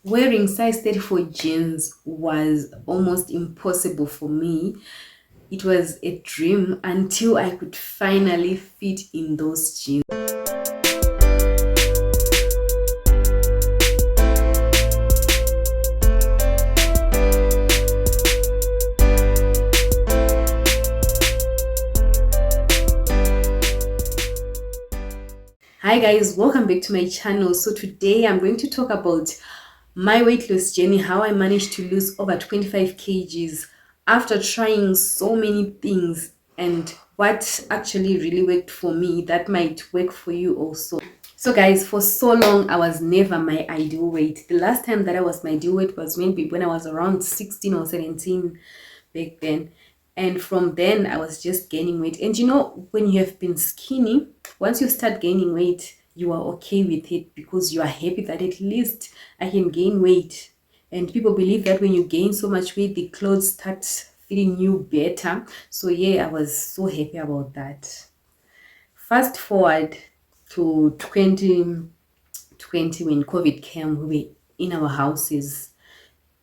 Wearing size 34 jeans was almost impossible for me. It was a dream until I could finally fit in those jeans. Hi guys, welcome back to my channel. So today I'm going to talk about my weight loss journey, how I managed to lose over 25 kgs after trying so many things, and what actually really worked for me that might work for you also. So guys, for so long I was never my ideal weight. The last time that I was my ideal weight was maybe when I was around 16 or 17 back then. And from then I was just gaining weight. And you know, when you have been skinny, once you start gaining weight, you are okay with it because you are happy that at least I can gain weight. And people believe that when you gain so much weight, the clothes start fitting you better. So yeah, I was so happy about that. Fast forward to 2020, when COVID came, we were in our houses,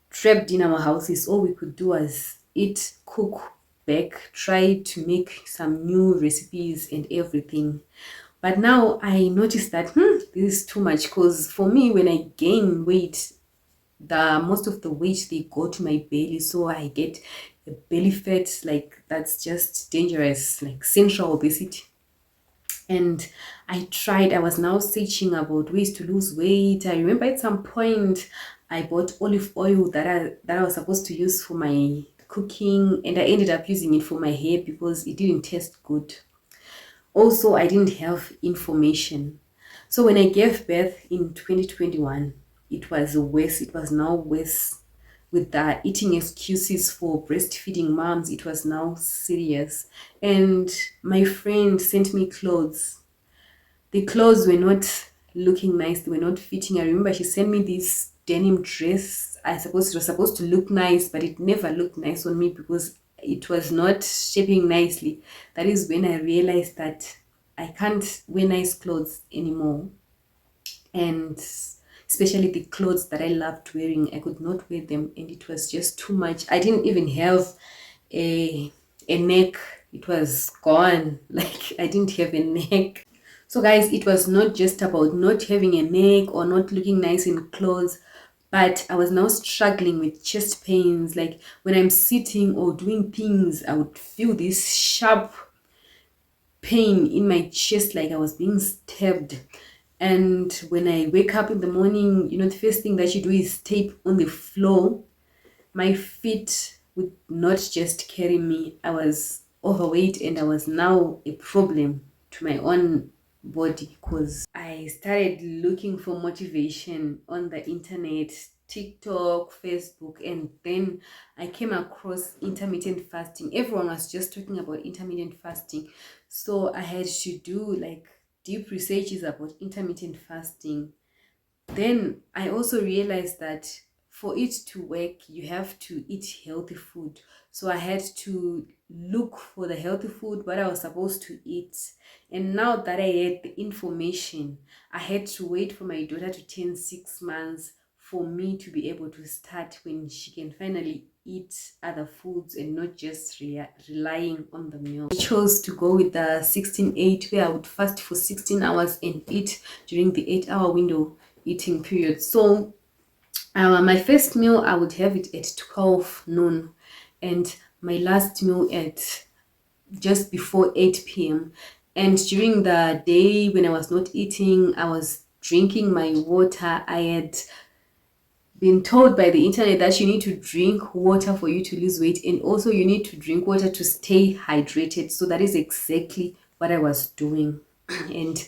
trapped in our houses. All we could do was eat, cook, bake, try to make some new recipes and everything. But now I noticed that this is too much, because for me, when I gain weight, the most of the weight they go to my belly, so I get a belly fat. Like, that's just dangerous, like central obesity. And I was now searching about ways to lose weight. I remember at some point I bought olive oil that I was supposed to use for my cooking, and I ended up using it for my hair because it didn't taste good. Also, I didn't have information. So when I gave birth in 2021, it was worse. It was now worse. With the eating excuses for breastfeeding moms, it was now serious. And my friend sent me clothes. The clothes were not looking nice. They were not fitting. I remember she sent me this denim dress. It was supposed to look nice, but it never looked nice on me because it was not shaping nicely. That is when I realized that I can't wear nice clothes anymore. And especially the clothes that I loved wearing, I could not wear them, and it was just too much. I didn't even have a neck. It was gone. Like, I didn't have a neck. So guys, it was not just about not having a neck or not looking nice in clothes, but I was now struggling with chest pains. Like, when I'm sitting or doing things, I would feel this sharp pain in my chest, like I was being stabbed. And when I wake up in the morning, the first thing that you do is tape on the floor. My feet would not just carry me. I was overweight, and I was now a problem to my own body, because I started looking for motivation on the internet, TikTok, Facebook, and then I came across intermittent fasting. Everyone was just talking about intermittent fasting. So I had to do like deep researches about intermittent fasting. Then I also realized that for it to work, you have to eat healthy food. So I had to look for the healthy food, what I was supposed to eat. And now that I had the information, I had to wait for my daughter to turn 6 months for me to be able to start, when she can finally eat other foods and not just relying on the meal. I chose to go with the 16-8, where I would fast for 16 hours and eat during the 8-hour window eating period. So my first meal, I would have it at 12 noon, and my last meal at just before 8 p.m. And during the day when I was not eating, I was drinking my water. I had been told by the internet that you need to drink water for you to lose weight, and also you need to drink water to stay hydrated. So that is exactly what I was doing. And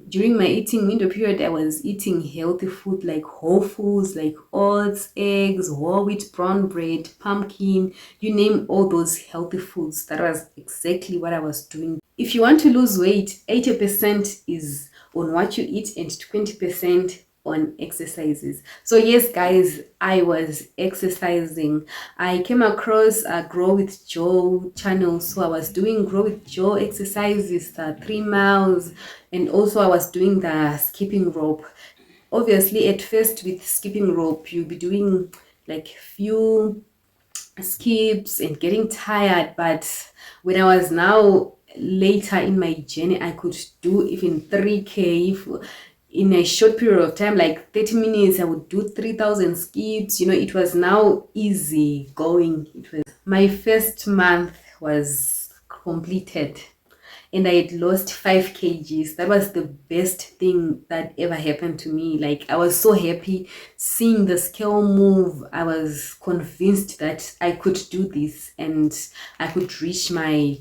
during my eating window period, I was eating healthy food like whole foods, like oats, eggs, whole wheat, brown bread, pumpkin, you name all those healthy foods. That was exactly what I was doing. If you want to lose weight, 80% is on what you eat and 20% on exercises. So yes guys, I was exercising. I came across a growwithjo channel, so I was doing growwithjo exercises, 3 miles, and also I was doing the skipping rope. Obviously, at first with skipping rope, you'll be doing like few skips and getting tired, but when I was now later in my journey, I could do even 3K in a short period of time, like 30 minutes. I would do 3,000 skips. It was now easy going. It was my first month was completed and I had lost 5 kgs. That was the best thing that ever happened to me. Like, I was so happy seeing the scale move. I was convinced that I could do this and I could reach my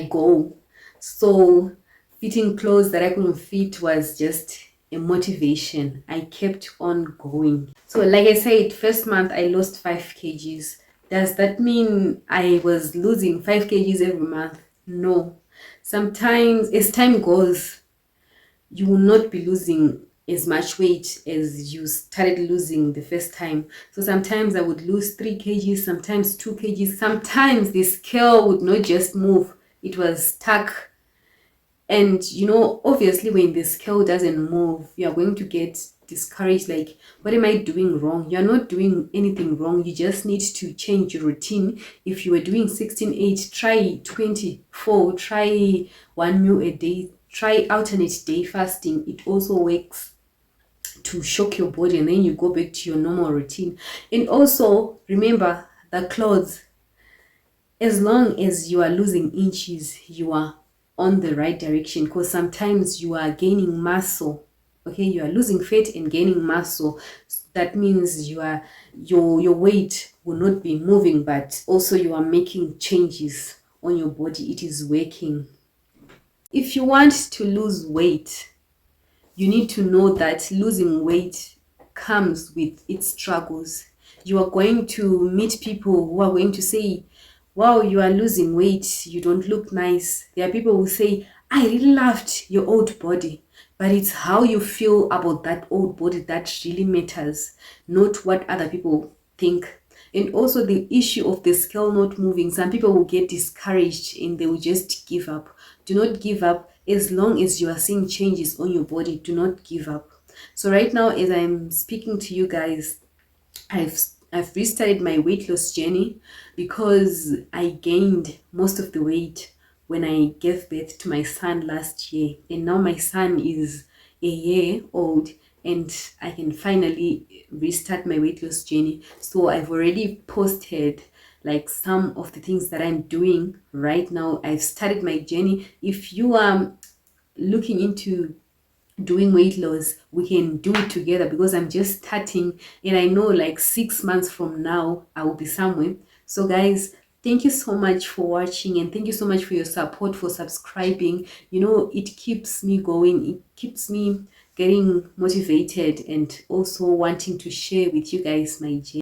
goal. So fitting clothes that I couldn't fit was just a motivation. I kept on going. So like I said, first month I lost 5 kgs. Does that mean I was losing 5 kgs every month? No. Sometimes as time goes, you will not be losing as much weight as you started losing the first time. So sometimes I would lose 3 kgs, sometimes 2 kgs, sometimes the scale would not just move, it was stuck. And obviously when the scale doesn't move, you are going to get discouraged, like, what am I doing wrong? You're not doing anything wrong. You just need to change your routine. If you were doing 16-8, try 24, try one meal a day, try alternate day fasting. It also works to shock your body, and then you go back to your normal routine. And also remember the clothes, as long as you are losing inches, you are on the right direction, because sometimes you are gaining muscle. Okay, you are losing fat and gaining muscle. That means your weight will not be moving, but also you are making changes on your body. It is working. If you want to lose weight, you need to know that losing weight comes with its struggles. You are going to meet people who are going to say, wow, you are losing weight, you don't look nice. There are people who say, I really loved your old body. But it's how you feel about that old body that really matters, not what other people think. And also the issue of the scale not moving. Some people will get discouraged and they will just give up. Do not give up. As long as you are seeing changes on your body, do not give up. So right now, as I'm speaking to you guys, I've restarted my weight loss journey because I gained most of the weight when I gave birth to my son last year, and now my son is a year old and I can finally restart my weight loss journey. So I've already posted like some of the things that I'm doing right now. I've started my journey. If you are looking into doing weight loss, we can do it together, because I'm just starting and I know like 6 months from now I will be somewhere. So guys, thank you so much for watching, and thank you so much for your support, for subscribing. It keeps me going, it keeps me getting motivated, and also wanting to share with you guys my journey.